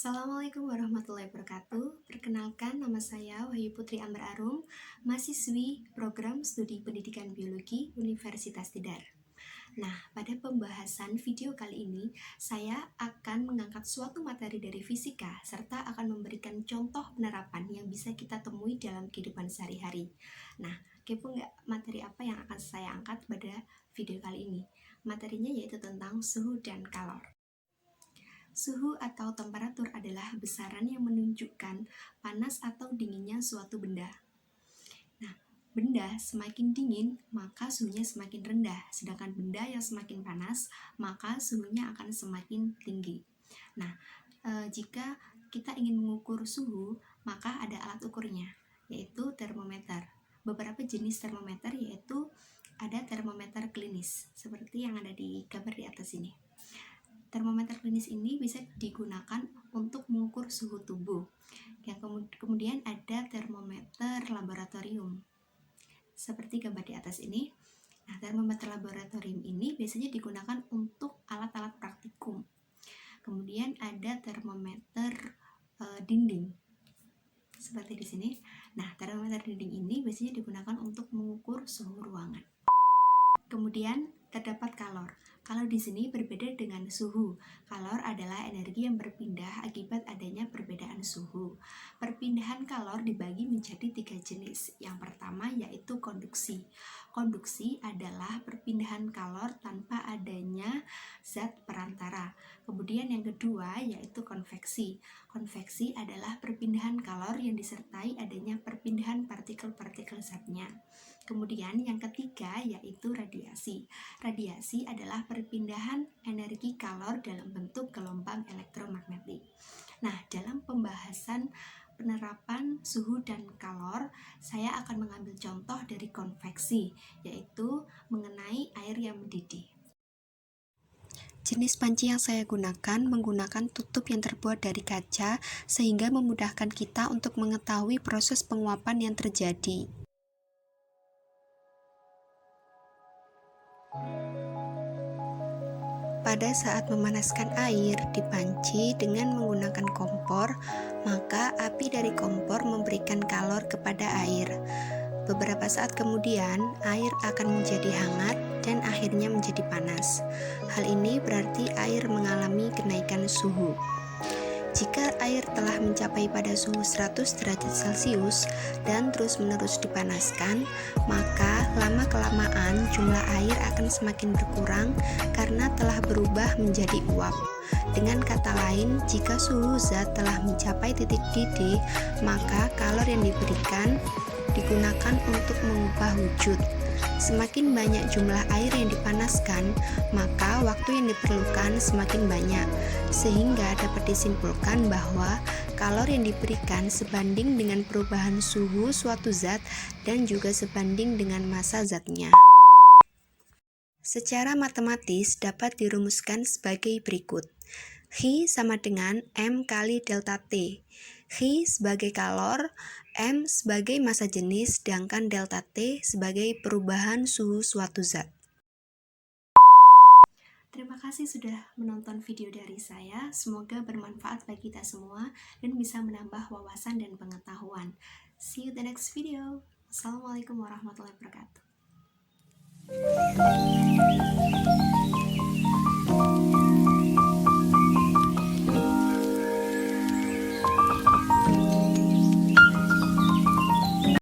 Assalamualaikum warahmatullahi wabarakatuh. Perkenalkan, nama saya Wahyu Putri Ambar Arum, mahasiswi Program Studi Pendidikan Biologi Universitas Tidar. Nah, pada pembahasan video kali ini, saya akan mengangkat suatu materi dari fisika serta akan memberikan contoh penerapan yang bisa kita temui dalam kehidupan sehari-hari. Nah, kepo nggak materi apa yang akan saya angkat pada video kali ini? Materinya yaitu tentang suhu dan kalor. Suhu atau temperatur adalah besaran yang menunjukkan panas atau dinginnya suatu benda. Nah, benda semakin dingin, maka suhunya semakin rendah. Sedangkan benda yang semakin panas, maka suhunya akan semakin tinggi. Nah, jika kita ingin mengukur suhu, maka ada alat ukurnya, yaitu termometer. Beberapa jenis termometer yaitu ada termometer klinis, seperti yang ada di gambar di atas ini. Termometer klinis ini bisa digunakan untuk mengukur suhu tubuh. Yang kemudian ada termometer laboratorium, seperti gambar di atas ini. Nah, termometer laboratorium ini biasanya digunakan untuk alat-alat praktikum. Kemudian ada termometer dinding, seperti di sini. Nah, termometer dinding ini biasanya digunakan untuk mengukur suhu ruangan. Kemudian terdapat kalor. Kalor di sini berbeda dengan suhu. Kalor adalah energi yang berpindah akibat adanya perbedaan suhu. Perpindahan kalor dibagi menjadi 3 jenis. Yang pertama yaitu konduksi. Konduksi adalah perpindahan kalor tanpa adanya zat perantara. Kemudian yang kedua yaitu konveksi. Konveksi adalah perpindahan kalor yang disertai adanya perpindahan partikel-partikel zatnya. Kemudian yang ketiga yaitu radiasi. Radiasi adalah perpindahan energi kalor dalam bentuk gelombang elektromagnetik. Nah, dalam pembahasan penerapan suhu dan kalor, saya akan mengambil contoh dari konveksi, yaitu mengenai air yang mendidih. Jenis panci yang saya gunakan menggunakan tutup yang terbuat dari kaca, sehingga memudahkan kita untuk mengetahui proses penguapan yang terjadi. Pada saat memanaskan air di panci dengan menggunakan kompor, maka api dari kompor memberikan kalor kepada air. Beberapa saat kemudian, air akan menjadi hangat dan akhirnya menjadi panas. Hal ini berarti air mengalami kenaikan suhu. Jika air telah mencapai pada suhu 100 derajat Celcius dan terus-menerus dipanaskan, maka lama-kelamaan jumlah air akan semakin berkurang karena telah berubah menjadi uap. Dengan kata lain, jika suhu zat telah mencapai titik didih, maka kalor yang diberikan digunakan untuk mengubah wujud. Semakin banyak jumlah air yang dipanaskan, maka waktu yang diperlukan semakin banyak, sehingga dapat disimpulkan bahwa kalor yang diberikan sebanding dengan perubahan suhu suatu zat dan juga sebanding dengan massa zatnya. Secara matematis dapat dirumuskan sebagai berikut. Hi sama dengan M kali delta T. Hi sebagai kalor, M sebagai massa jenis, sedangkan delta T sebagai perubahan suhu suatu zat. Terima kasih sudah menonton video dari saya. Semoga bermanfaat bagi kita semua dan bisa menambah wawasan dan pengetahuan. See you the next video. Assalamualaikum warahmatullahi wabarakatuh.